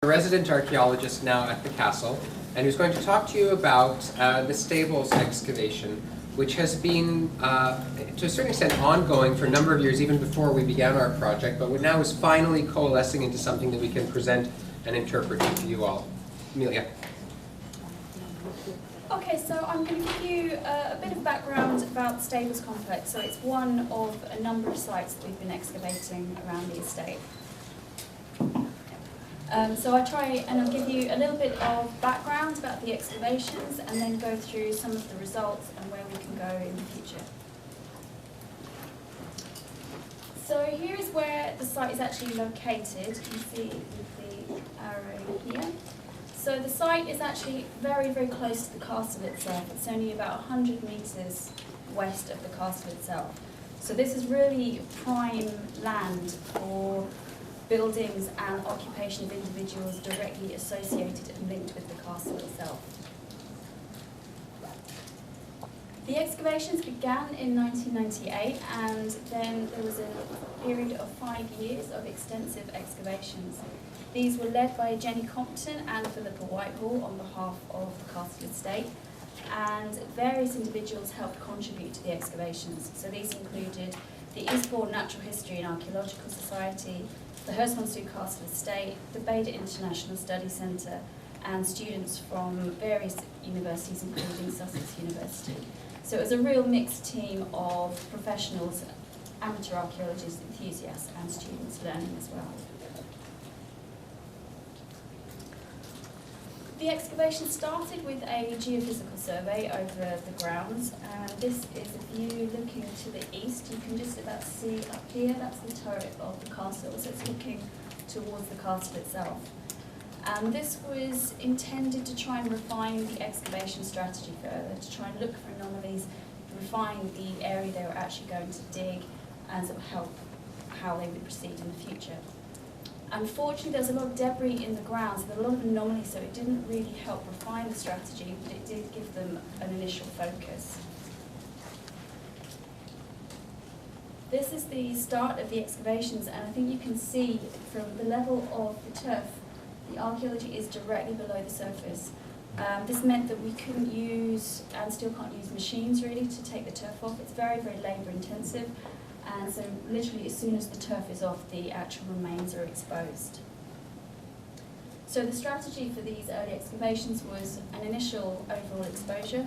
A resident archaeologist now at the castle, and who's going to talk to you about the stables excavation, which has been, to a certain extent, ongoing for a number of years, even before we began our project, but now is finally coalescing into something that we can present and interpret to you all. Amelia. Okay, so I'm going to give you a bit of background about the Stables Complex. So it's one of a number of sites that we've been excavating around the estate. So I'll give you a little bit of background about the excavations and then go through some of the results and where we can go in the future. So here is where the site is actually located. You can see with the arrow here. So the site is actually very, very close to the castle itself. It's only about 100 metres west of the castle itself. So this is really prime land for buildings and occupation of individuals directly associated and linked with the castle itself. The excavations began in 1998, and then there was a period of 5 years of extensive excavations. These were led by Jenny Compton and Philippa Whitehall on behalf of the castle estate, and various individuals helped contribute to the excavations. So these included the Eastbourne Natural History and Archaeological Society, the Herstmonceux Castle Estate, the Beda International Study Centre, and students from various universities, including Sussex University. So it was a real mixed team of professionals, amateur archaeologists, enthusiasts, and students learning as well. The excavation started with a geophysical survey over the grounds, and this is a view looking to the east. You can just about see up here, that's the turret of the castle, so it's looking towards the castle itself. And this was intended to try and refine the excavation strategy further, to try and look for anomalies, refine the area they were actually going to dig, and sort of help how they would proceed in the future. Unfortunately, there's a lot of debris in the ground, so there were a lot of anomalies, so it didn't really help refine the strategy, but it did give them an initial focus. This is the start of the excavations, and I think you can see from the level of the turf, the archaeology is directly below the surface. This meant that we couldn't use, and still can't use, machines really to take the turf off. It's very, very labour intensive. And so literally as soon as the turf is off, the actual remains are exposed. So the strategy for these early excavations was an initial overall exposure,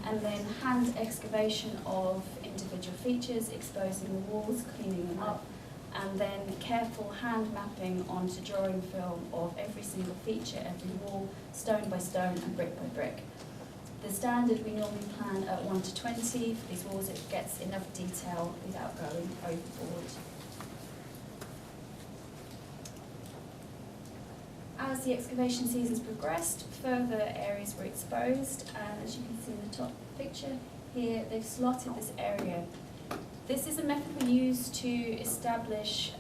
and then hand excavation of individual features, exposing the walls, cleaning them up, and then careful hand mapping onto drawing film of every single feature, every wall, stone by stone and brick by brick. The standard, we normally plan at 1:20. For these walls, it gets enough detail without going overboard. As the excavation seasons progressed, further areas were exposed, and as you can see in the top picture here, they've slotted this area. This is a method we use to establish,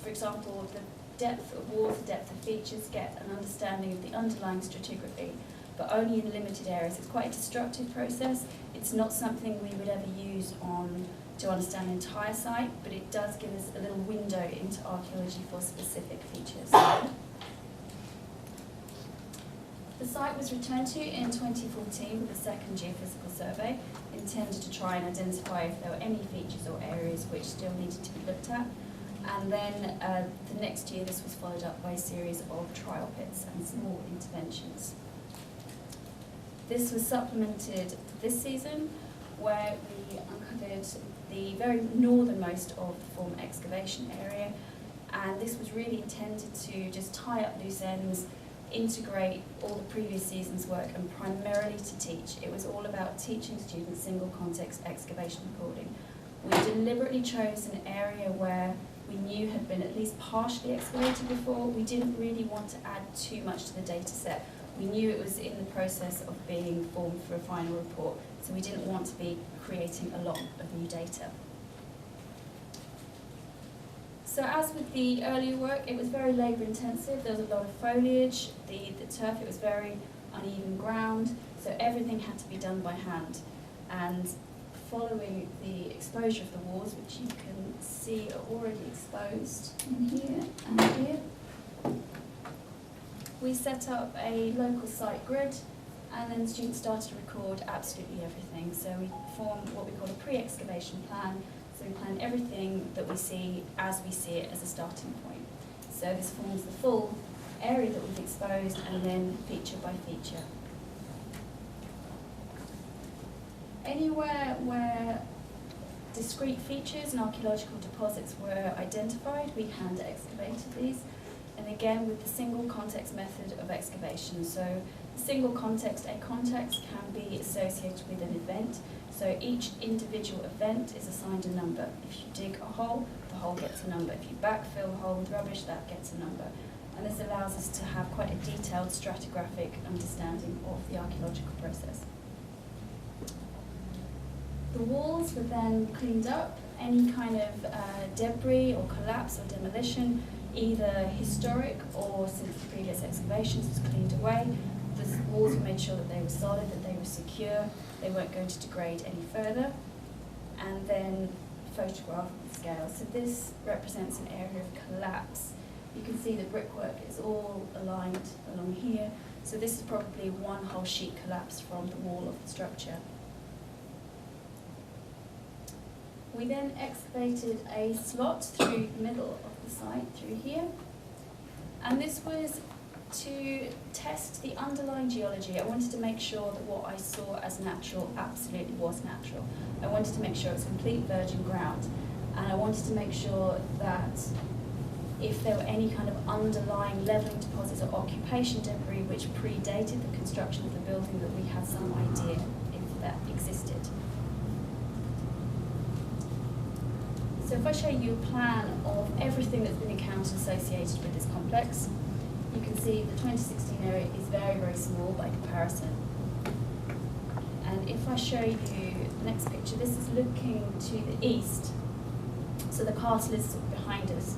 for example, the depth of walls, the depth of features, get an understanding of the underlying stratigraphy, but only in limited areas. It's quite a destructive process. It's not something we would ever use to understand the entire site, but it does give us a little window into archaeology for specific features. The site was returned to in 2014 with a second geophysical survey, intended to try and identify if there were any features or areas which still needed to be looked at. And then the next year this was followed up by a series of trial pits and small interventions. This was supplemented this season, where we uncovered the very northernmost of the former excavation area, and this was really intended to just tie up loose ends, integrate all the previous season's work, and primarily to teach. It was all about teaching students single context excavation recording. We deliberately chose an area where we knew had been at least partially excavated before. We didn't really want to add too much to the data set. We knew it was in the process of being formed for a final report, so we didn't want to be creating a lot of new data. So as with the earlier work, it was very labour intensive. There was a lot of foliage, the turf, it was very uneven ground, so everything had to be done by hand. And following the exposure of the walls, which you can see are already exposed in here and here, We set up a local site grid, and then students started to record absolutely everything. So we form what we call a pre-excavation plan. So we plan everything that we see as we see it as a starting point. So this forms the full area that we've exposed, and then feature by feature. Anywhere where discrete features and archaeological deposits were identified, we hand excavated these. And again, with the single context method of excavation. So the single context, a context can be associated with an event. So each individual event is assigned a number. If you dig a hole, the hole gets a number. If you backfill a hole with rubbish, that gets a number. And this allows us to have quite a detailed stratigraphic understanding of the archaeological process. The walls were then cleaned up. Any kind of debris or collapse or demolition, either historic or since previous excavations, was cleaned away. The walls were made sure that they were solid, that they were secure, they weren't going to degrade any further. And then photographed with scale. So this represents an area of collapse. You can see the brickwork is all aligned along here. So this is probably one whole sheet collapsed from the wall of the structure. We then excavated a slot through the middle of the site, through here. And this was to test the underlying geology. I wanted to make sure that what I saw as natural absolutely was natural. I wanted to make sure it was complete virgin ground. And I wanted to make sure that if there were any kind of underlying levelling deposits or occupation debris which predated the construction of the building, that we had some idea if that existed. So if I show you a plan of everything that's been encountered associated with this complex, you can see the 2016 area is very, very small by comparison. And if I show you the next picture, this is looking to the east. So the castle is behind us.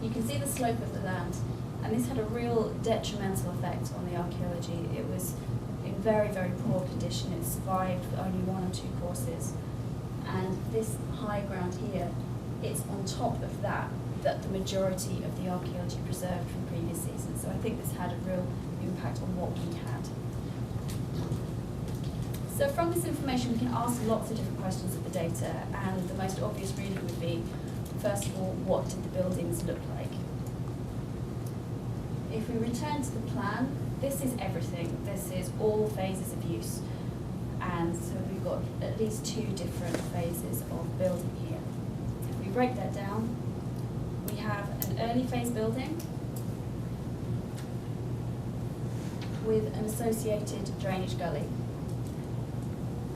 You can see the slope of the land, and this had a real detrimental effect on the archaeology. It was in very, very poor condition. It survived with only 1 or 2 courses. And this high ground here, it's on top of that the majority of the archaeology preserved from previous seasons. So I think this had a real impact on what we had. So from this information, we can ask lots of different questions of the data, and the most obvious really would be, first of all, what did the buildings look like? If we return to the plan, this is everything. This is all phases of use. And so we've got at least 2 different phases of building here. If we break that down, we have an early phase building with an associated drainage gully,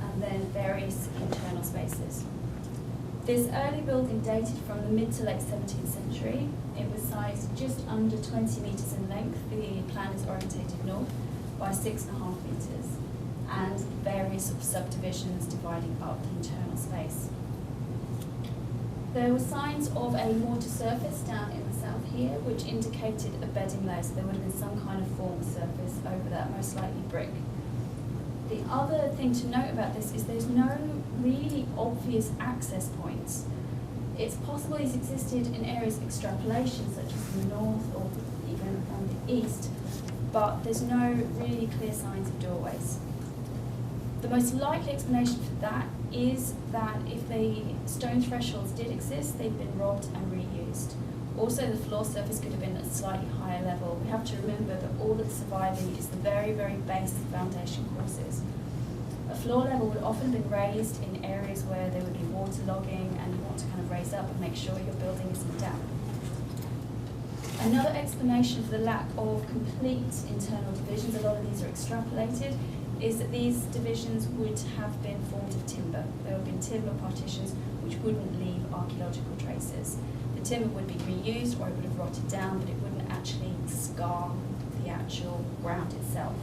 and then various internal spaces. This early building dated from the mid to late 17th century. It was sized just under 20 metres in length. The plan is orientated north by 6.5 metres, and various sort of subdivisions dividing up the internal space. There were signs of a water surface down in the south here, which indicated a bedding layer, so there would have been some kind of formed surface over that, most likely brick. The other thing to note about this is there's no really obvious access points. It's possible these existed in areas of extrapolation, such as the north or even on the east, but there's no really clear signs of doorways. The most likely explanation for that is that if the stone thresholds did exist, they'd been robbed and reused. Also, the floor surface could have been at a slightly higher level. We have to remember that all that's surviving is the very, very base foundation courses. A floor level would often have been raised in areas where there would be water logging, and you want to kind of raise up and make sure your building isn't damp. Another explanation for the lack of complete internal divisions, a lot of these are extrapolated, is that these divisions would have been formed of timber. There would have been timber partitions which wouldn't leave archaeological traces. The timber would be reused, or it would have rotted down, but it wouldn't actually scar the actual ground itself.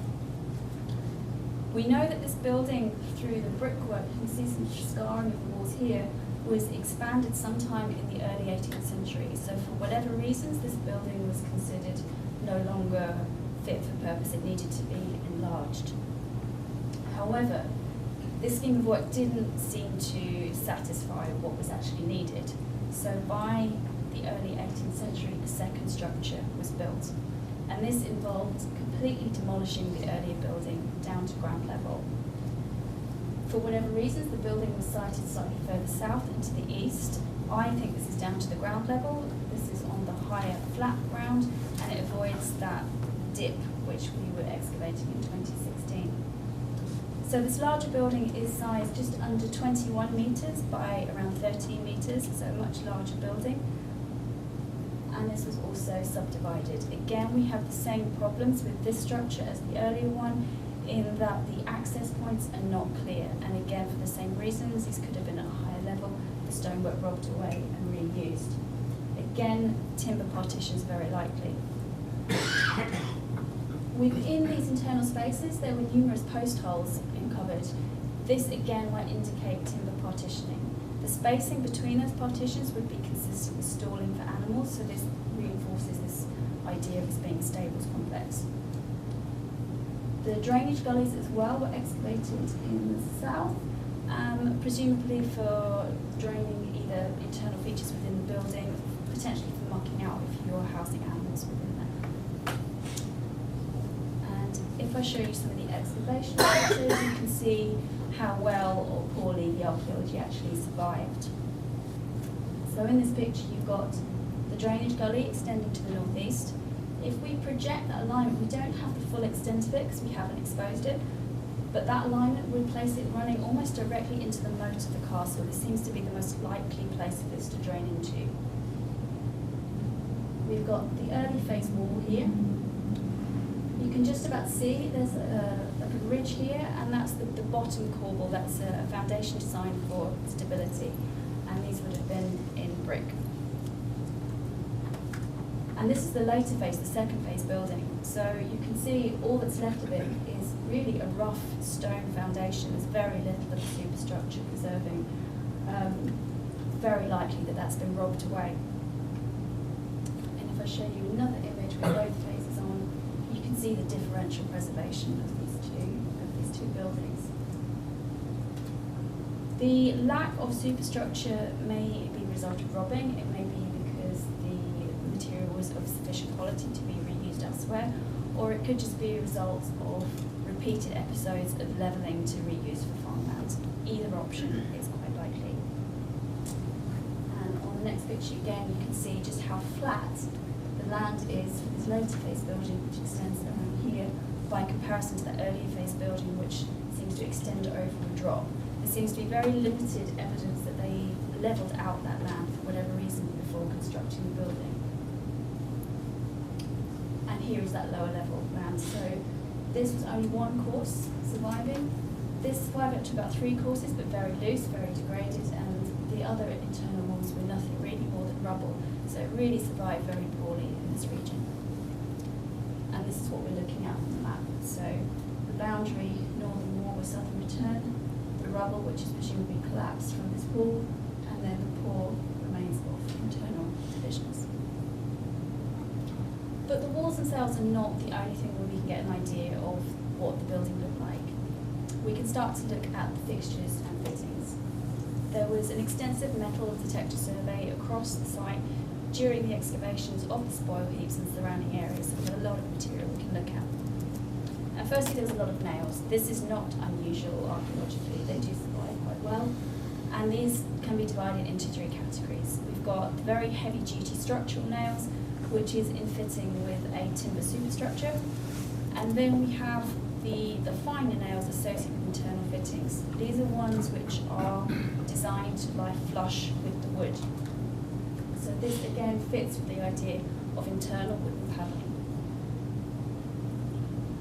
We know that this building, through the brickwork, you can see some scarring of the walls here, was expanded sometime in the early 18th century. So for whatever reasons, this building was considered no longer fit for purpose. It needed to be enlarged. However, this scheme of work didn't seem to satisfy what was actually needed. So by the early 18th century, a second structure was built. and this involved completely demolishing the earlier building down to ground level. For whatever reasons, the building was sited slightly further south and to the east. I think this is down to the ground level. This is on the higher flat ground, and it avoids that dip which we were excavating in 2016. So this larger building is sized just under 21 metres by around 13 metres, so a much larger building. And this was also subdivided. Again, we have the same problems with this structure as the earlier one, in that the access points are not clear. And again, for the same reasons, these could have been at a higher level, the stonework robbed away and reused. Again, timber partitions very likely. Within these internal spaces, there were numerous post holes uncovered. This again might indicate timber partitioning. The spacing between those partitions would be consistent with stalling for animals, so this reinforces this idea of this being a stables complex. The drainage gullies as well were excavated in the south, presumably for draining either internal features within the building, potentially for mucking out if you're housing animals within there. And if I show you some of the excavation photos, you can see how well or poorly the archaeology actually survived. So in this picture you've got the drainage gully extending to the northeast. If we project that alignment, we don't have the full extent of it because we haven't exposed it, but that alignment would place it running almost directly into the moat of the castle. This seems to be the most likely place for this to drain into. We've got the early phase wall here. You can just about see there's like a ridge here, and that's the bottom corbel. That's a foundation designed for stability, and these would have been in brick. And this is the later phase, the second phase building. So you can see all that's left of it is really a rough stone foundation. There's very little of the superstructure preserving. Very likely that that's been robbed away. And if I show you another image with both phases on, you can see the differential preservation of these two buildings. The lack of superstructure may be a result of robbing. It may be because the material was of sufficient quality to be reused elsewhere, or it could just be a result of repeated episodes of levelling to reuse for farmland. Either option is quite likely. And on the next picture again, you can see just how flat the land is for this later phase building, which extends around here, by comparison to the earlier phase building, which seems to extend over a drop. There seems to be very limited evidence that they levelled out that land for whatever reason before constructing the building. And here is that lower level land. So this was only one course surviving. This survived up to about 3 courses, but very loose, very degraded, and the other internal walls were nothing really more than rubble. So it really survived very poorly in this region. And this is what we're looking at on the map. So the boundary, northern wall with southern return, the rubble, which is presumably collapsed from this wall, and then the poor remains of internal divisions. But the walls themselves are not the only thing where we can get an idea of what the building looked like. We can start to look at the fixtures and fittings. There was an extensive metal detector survey across the site during the excavations of the spoil heaps and surrounding areas, so we've got a lot of material we can look at. And firstly, there was a lot of nails. This is not unusual archaeologically. They do survive quite well. And these can be divided into 3 categories. We've got the very heavy-duty structural nails, which is in fitting with a timber superstructure. And then we have the finer nails associated with internal fittings. These are ones which are designed to lie flush with the wood. So this again fits with the idea of internal wooden paneling.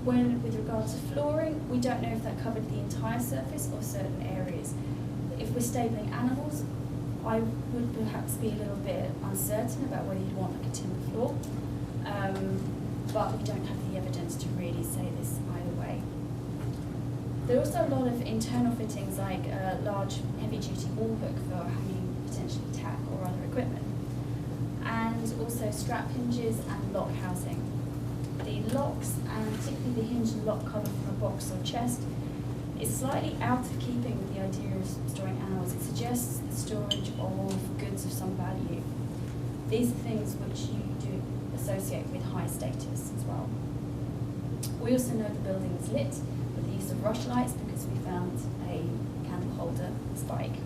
With regard to flooring, we don't know if that covered the entire surface or certain areas. If we're stabling animals, I would perhaps be a little bit uncertain about whether you'd want like a timber floor, but we don't have the evidence to really say this either way. There are also a lot of internal fittings like a large heavy-duty wall hook for hanging potentially tack or other equipment, and also strap hinges and lock housing. The locks, and particularly the hinge and lock cover from a box or chest, is slightly out of keeping with the idea of storing animals. It suggests the storage of goods of some value. These are things which you do associate with high status as well. We also know the building was lit with the use of rushlights because we found a candle holder spike.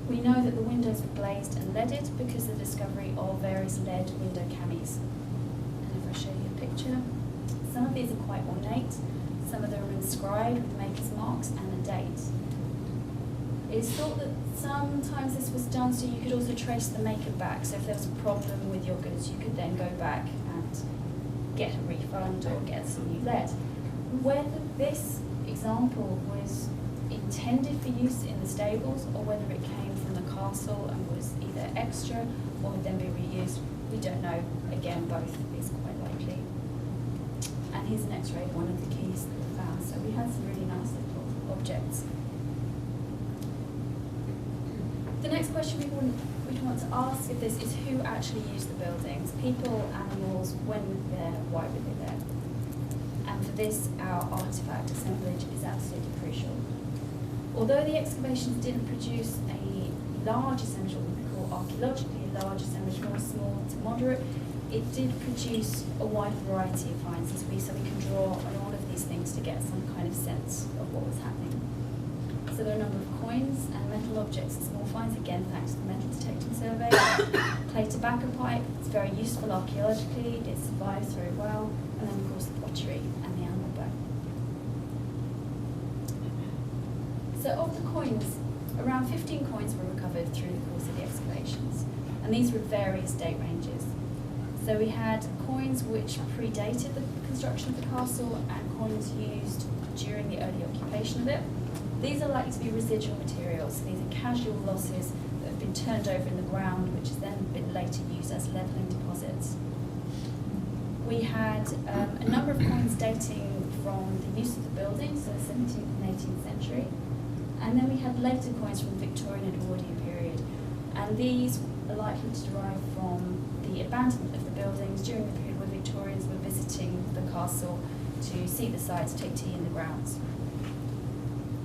We know that the windows were glazed and leaded because of the discovery of various lead window camis. And if I show you a picture, some of these are quite ornate, some of them are inscribed with maker's marks and a date. It's thought that sometimes this was done so you could also trace the maker back. So if there was a problem with your goods, you could then go back and get a refund or get some new lead. Whether this example was intended for use in the stables or whether it came from the castle and was either extra or would then be reused, we don't know. Again, both is quite likely. And here's an x-ray of one of the keys that we found. So we had some really nice little objects. The next question we'd want to ask of this is who actually used the buildings? People, animals, when were they there, why were they there? And for this, our artefact assemblage is absolutely crucial. Although the excavations didn't produce a large assemblage, what we call archaeologically a large assemblage, more small to moderate, it did produce a wide variety of finds, so we can draw on all of these things to get some kind of sense of what was happening. So there are a number of coins and metal objects and small finds, again thanks to the metal detecting survey. Clay tobacco pipe, it's very useful archaeologically, it survives very well, and then of course the pottery and the animal bone. So of the coins, around 15 coins were recovered through the course of the excavations, and these were various date ranges. So we had coins which predated the construction of the castle and coins used during the early occupation of it. These are likely to be residual materials. These are casual losses that have been turned over in the ground, which has then been later used as levelling deposits. We had a number of coins dating from the use of the building, so the 17th and 18th century. And then we had later coins from the Victorian and Edwardian period. And these are likely to derive from the abandonment of the buildings during the period where Victorians were visiting the castle to see the sites, take tea in the grounds.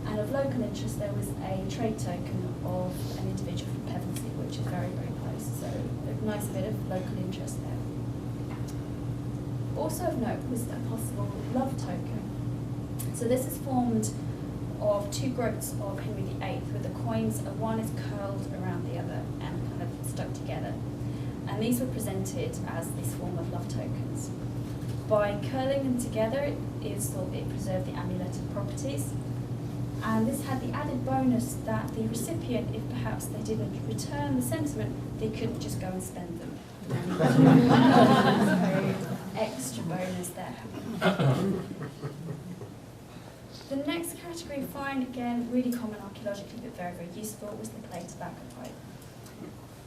And of local interest, there was a trade token of an individual from Pevensey, which is very, very close. So a nice bit of local interest there. Also of note was a possible love token. So this is formed of two groats of Henry VIII, with the coins, one is curled around the other and kind of stuck together. And these were presented as this form of love tokens. By curling them together, it is thought it preserved the amuletic properties. And this had the added bonus that the recipient, if perhaps they didn't return the sentiment, they couldn't just go and spend them. So, extra bonus there. The next category of find, again, really common archaeologically but very, very useful, was the clay tobacco pipe.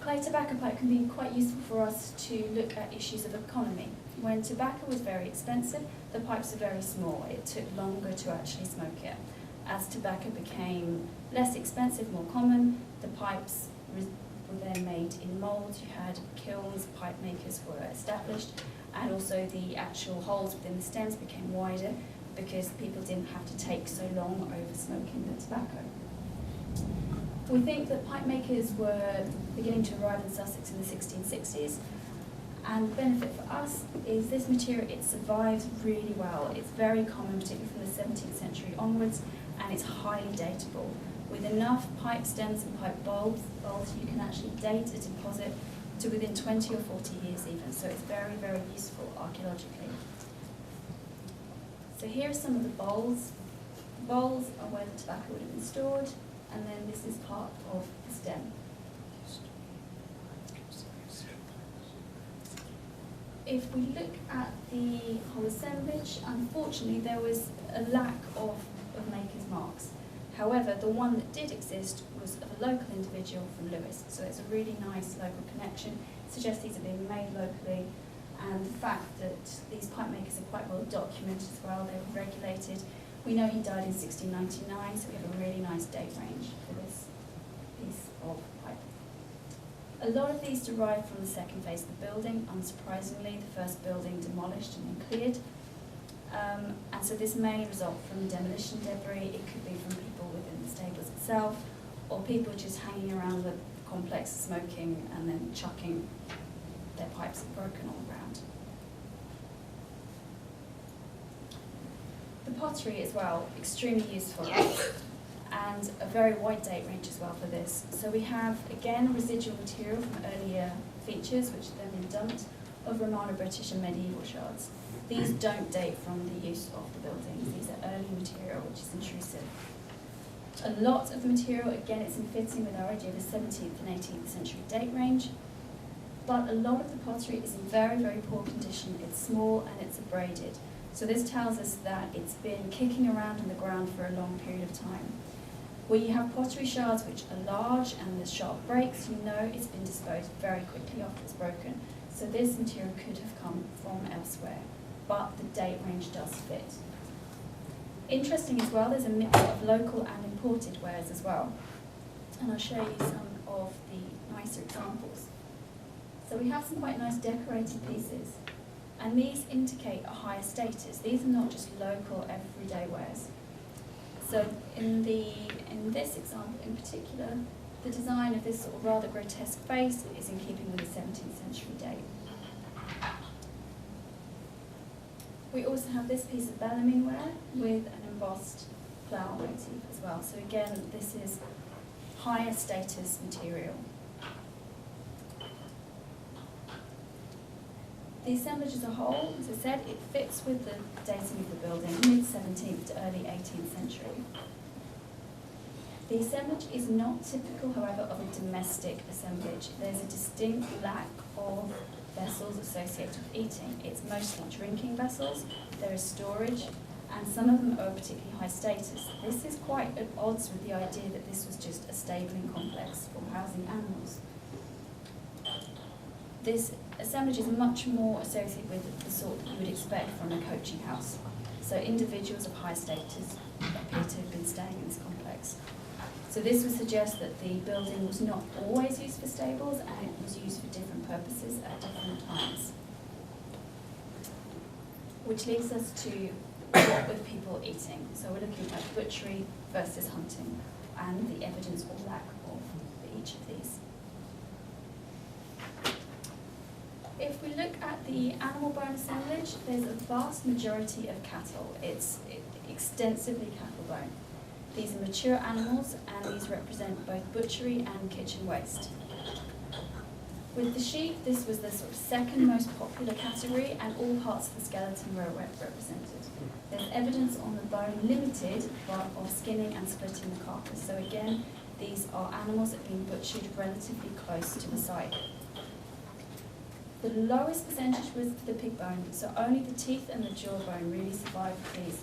Clay tobacco pipe can be quite useful for us to look at issues of economy. When tobacco was very expensive, the pipes were very small. It took longer to actually smoke it. As tobacco became less expensive, more common, the pipes were then made in moulds. You had kilns, pipe makers were established, and also the actual holes within the stems became wider because people didn't have to take so long over smoking the tobacco. We think that pipe makers were beginning to arrive in Sussex in the 1660s, and the benefit for us is this material, it survives really well. It's very common, particularly from the 17th century onwards, and it's highly datable. With enough pipe stems and pipe bulbs, you can actually date a deposit to within 20 or 40 years even, so it's very, very useful archaeologically. So here are some of the bowls. The bowls are where the tobacco would have been stored, and then this is part of the stem. If we look at the whole assemblage, unfortunately there was a lack of maker's marks. However, the one that did exist was of a local individual from Lewis, so it's a really nice local connection. It suggests these are being made locally, and the fact that these pipe makers are quite well documented as well, they were regulated. We know he died in 1699, so we have a really nice date range for this piece of pipe. A lot of these derive from the second phase of the building. Unsurprisingly, the first building demolished and then cleared. And so this may result from demolition debris. It could be from people within the stables itself, or people just hanging around the complex, smoking, and then chucking their pipes broken on the ground. The pottery as well, extremely useful, and a very wide date range as well for this. So we have, again, residual material from earlier features, which have then been dumped, of Romano-British and medieval shards. These don't date from the use of the buildings. These are early material, which is intrusive. A lot of the material, again, it's in fitting with our idea of a 17th and 18th century date range, but a lot of the pottery is in very, very poor condition. It's small and it's abraded. So this tells us that it's been kicking around in the ground for a long period of time. Where you have pottery shards which are large and the shard breaks, you know it's been disposed very quickly after it's broken. So this material could have come from elsewhere, but the date range does fit. Interesting as well, there's a mix of local and imported wares as well. And I'll show you some of the nicer examples. So we have some quite nice decorated pieces, and these indicate a higher status. These are not just local everyday wares. So in this example in particular, the design of this sort of rather grotesque face is in keeping with the 17th century date. We also have this piece of Bellarmine ware with an embossed flower motif as well. So again, this is higher status material. The assemblage as a whole, as I said, it fits with the dating of the building, mid-17th to early 18th century. The assemblage is not typical, however, of a domestic assemblage. There's a distinct lack of vessels associated with eating. It's mostly drinking vessels, there is storage, and some of them are particularly high status. This is quite at odds with the idea that this was just a stabling complex for housing animals. This assemblage is much more associated with the sort that you would expect from a coaching house. So individuals of high status appear to have been staying in this complex. So this would suggest that the building was not always used for stables and it was used for different purposes at different times. Which leads us to what were people eating. So we're looking at butchery versus hunting and the evidence or lack of for each of these. If we look at the animal bone assemblage, there's a vast majority of cattle. It's extensively cattle bone. These are mature animals, and these represent both butchery and kitchen waste. With the sheep, this was the sort of second most popular category, and all parts of the skeleton were represented. There's evidence on the bone limited, but of skinning and splitting the carcass. So again, these are animals that have been butchered relatively close to the site. The lowest percentage was the pig bone, so only the teeth and the jawbone really survived these.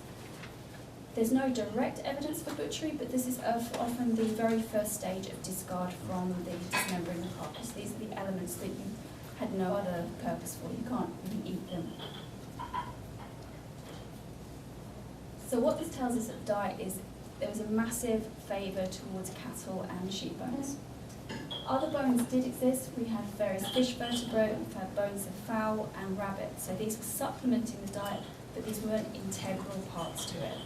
There's no direct evidence for butchery, but this is often the very first stage of discard from the dismembering the carcass. These are the elements that you had no other purpose for. You can't really eat them. So what this tells us of diet is there was a massive favour towards cattle and sheep bones. Other bones did exist. We had various fish vertebrae, we've had bones of fowl and rabbit. So these were supplementing the diet, but these weren't integral parts to it.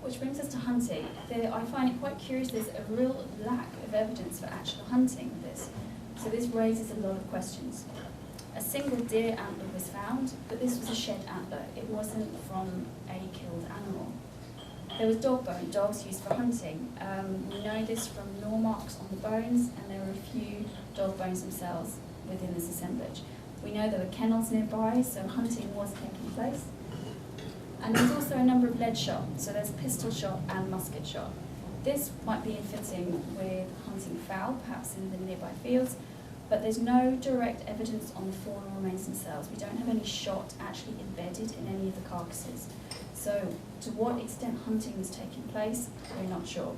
Which brings us to hunting. I find it quite curious there's a real lack of evidence for actual hunting of this. So this raises a lot of questions. A single deer antler was found, but this was a shed antler. It wasn't from a killed animal. There was dog bone, dogs used for hunting. We know this from gnaw marks on the bones, and there were a few dog bones themselves within this assemblage. We know there were kennels nearby, so hunting was taking place. And there's also a number of lead shot, so there's pistol shot and musket shot. This might be in fitting with hunting fowl, perhaps in the nearby fields, but there's no direct evidence on the faunal remains themselves. We don't have any shot actually embedded in any of the carcasses. So to what extent hunting was taking place, we're not sure.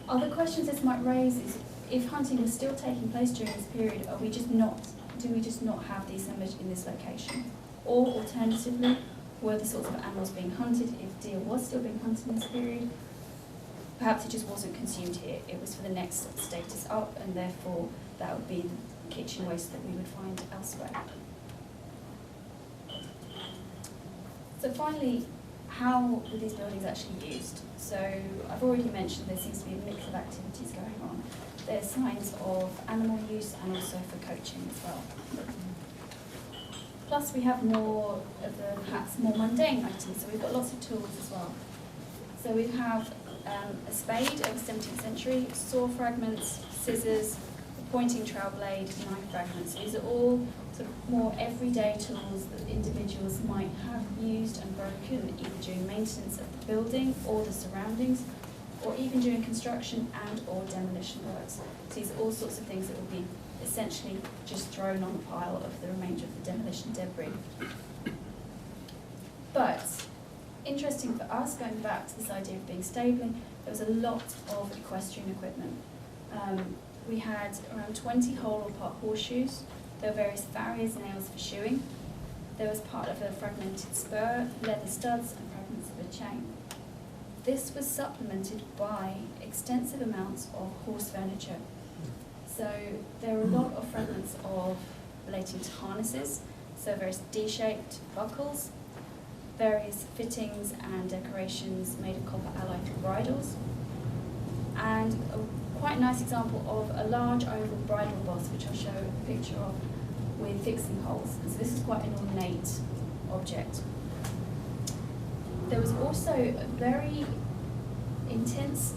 Other questions this might raise is, if hunting was still taking place during this period, do we just not have the assemblage in this location? Or alternatively, were the sorts of animals being hunted, if deer was still being hunted in this period, perhaps it just wasn't consumed here. It was for the next status up, and therefore that would be the kitchen waste that we would find elsewhere. So finally, how were these buildings actually used? So I've already mentioned there seems to be a mix of activities going on. There's signs of animal use and also for coaching as well. Plus we have more of the perhaps more mundane items, so we've got lots of tools as well. So we have a spade of the 17th century, saw fragments, scissors, a pointing trowel blade, knife fragments. These are all sort of more everyday tools that individuals might have used and broken either during maintenance of the building or the surroundings, or even during construction and or demolition works. So these are all sorts of things that will be essentially just thrown on a pile of the remainder of the demolition debris. But interesting for us, going back to this idea of being stabling, there was a lot of equestrian equipment. We had around 20 whole or part horseshoes. There were various farriers and nails for shoeing. There was part of a fragmented spur, leather studs, and fragments of a chain. This was supplemented by extensive amounts of horse furniture. So there are a lot of fragments of relating to harnesses, so various D-shaped buckles, various fittings and decorations made of copper alloy for bridles, and a quite nice example of a large oval bridle boss, which I'll show a picture of, with fixing holes. So this is quite an ornate object. There was also a very intense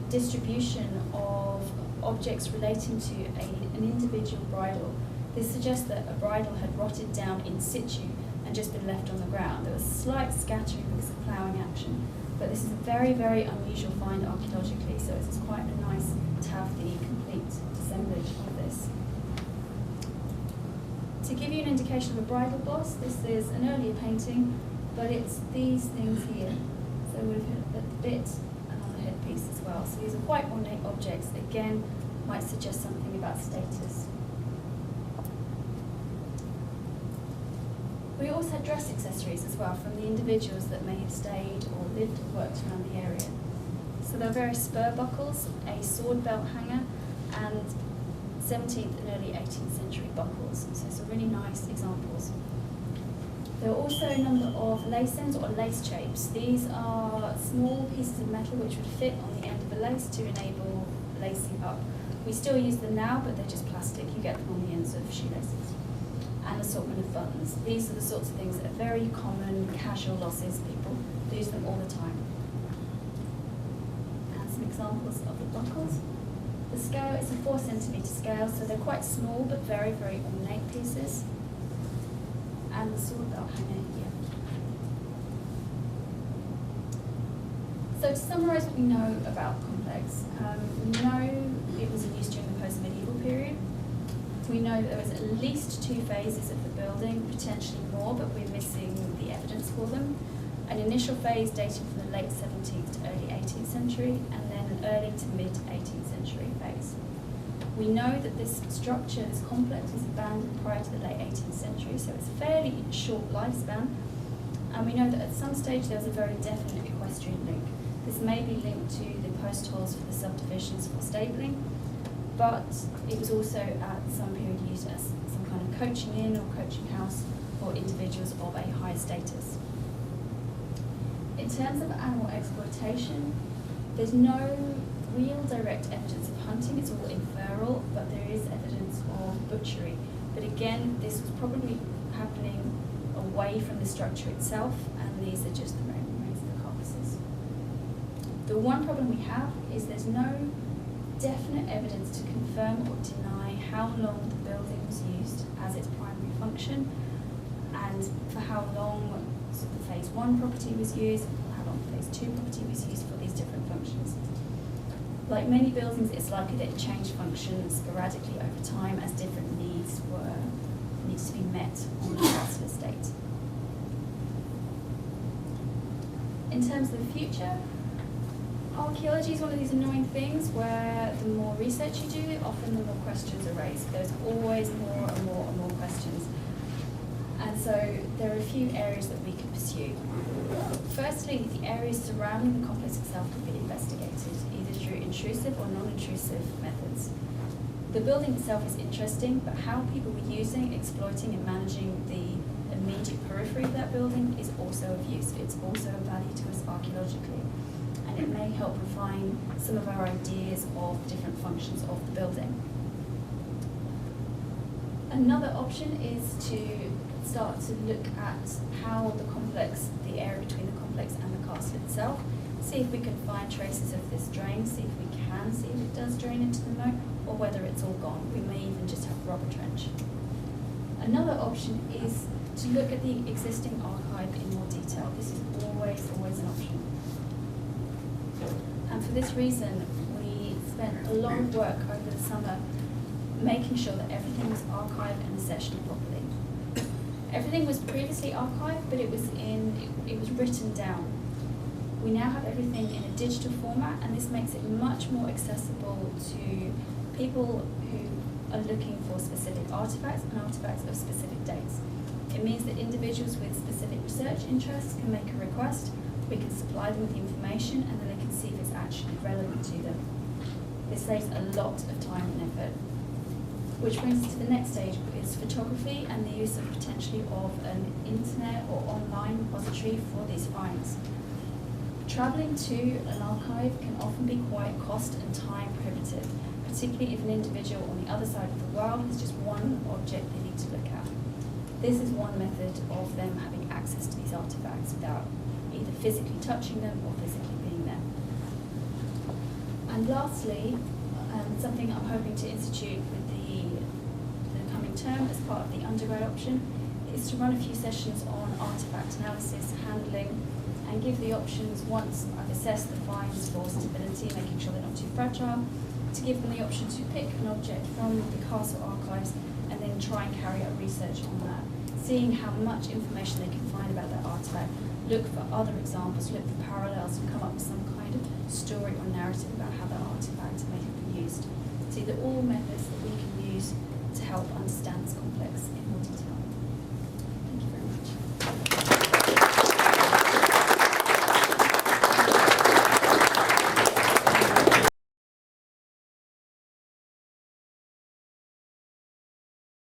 distribution of objects relating to an individual bridle. This suggests that a bridle had rotted down in situ and just been left on the ground. There was slight scattering because of ploughing action, but this is a very, very unusual find archaeologically, so it's quite nice to have the complete assemblage of this. To give you an indication of a bridle boss, this is an earlier painting, but it's these things here. So we've got the bit and on the headpiece as well. So these are quite ornate objects that again might suggest something about status. We also had dress accessories as well from the individuals that may have stayed or lived or worked around the area. So there are various spur buckles, a sword belt hanger, and 17th and early 18th century buckles. So some really nice examples. There are also a number of lace ends or lace shapes. These are small pieces of metal which would fit on the end of a lace to enable lacing up. We still use them now, but they're just plastic. You get them on the ends of shoelaces. And assortment of buttons. These are the sorts of things that are very common, casual losses. People use them all the time. And some examples of the buckles. The scale is a 4 centimetre scale, so they're quite small but very, very ornate pieces. And the sword belt hanger here. So to summarise what we know about complex, we know it was in use during the post-medieval period. We know that there was at least 2 phases of the building, potentially more, but we're missing the evidence for them. An initial phase dating from the late 17th to early 18th century, and then an early to mid 18th century phase. We know that this structure, this complex, was abandoned prior to the late 18th century, so it's a fairly short lifespan. And we know that at some stage there was a very definite equestrian link. This may be linked to the post holes for the subdivisions for stabling, but it was also at some period used as some kind of coaching inn or coaching house for individuals of a higher status. In terms of animal exploitation, there's no real direct evidence of hunting, it's all inferral, but there is evidence of butchery. But again, this was probably happening away from the structure itself, and these are just the remains of the carcasses. The one problem we have is there's no definite evidence to confirm or deny how long the building was used as its primary function, and for how long sort of the phase 1 property was used, and how long the phase 2 property was used for these different functions. Like many buildings, it's likely that it changed function sporadically over time as different needs to be met on the parts of the estate. In terms of the future, archaeology is one of these annoying things where the more research you do, often the more questions are raised. There's always more and more and more questions. And so there are a few areas that we could pursue. Firstly, the areas surrounding the complex itself could be investigated, either through intrusive or non-intrusive methods. The building itself is interesting, but how people were using, exploiting and managing the immediate periphery of that building is also of use. It's also of value to us archaeologically. And it may help refine some of our ideas of the different functions of the building. Another option is to start to look at how the area between the complex and the castle itself, see if we can find traces of this drain, see if we can see if it does drain into the moat, or whether it's all gone. We may even just have a rubber trench. Another option is to look at the existing archive in more detail. This is always an option. And for this reason, we spent a lot of work over the summer making sure that everything was archived and accessioned properly. Everything was previously archived, but it was written down. We now have everything in a digital format, and this makes it much more accessible to people who are looking for specific artifacts and artifacts of specific dates. It means that individuals with specific research interests can make a request, we can supply them with the information, and then they can see if it's actually relevant to them. This saves a lot of time and effort. Which brings us to the next stage, is photography and the use of potentially of an internet or online repository for these finds. Travelling to an archive can often be quite cost and time prohibitive, particularly if an individual on the other side of the world has just one object they need to look at. This is one method of them having access to these artefacts without either physically touching them or physically being there. And lastly, something I'm hoping to institute with the coming term as part of the undergrad option is to run a few sessions on artefact analysis, handling, and give the options once I've assessed the finds for stability, making sure they're not too fragile, to give them the option to pick an object from the castle archives and then try and carry out research on that, seeing how much information they can find about that artefact, look for other examples, look for parallels, and come up with some kind of story or narrative about how that artefact may have been used. See, they're all methods that we can use to help understand this complex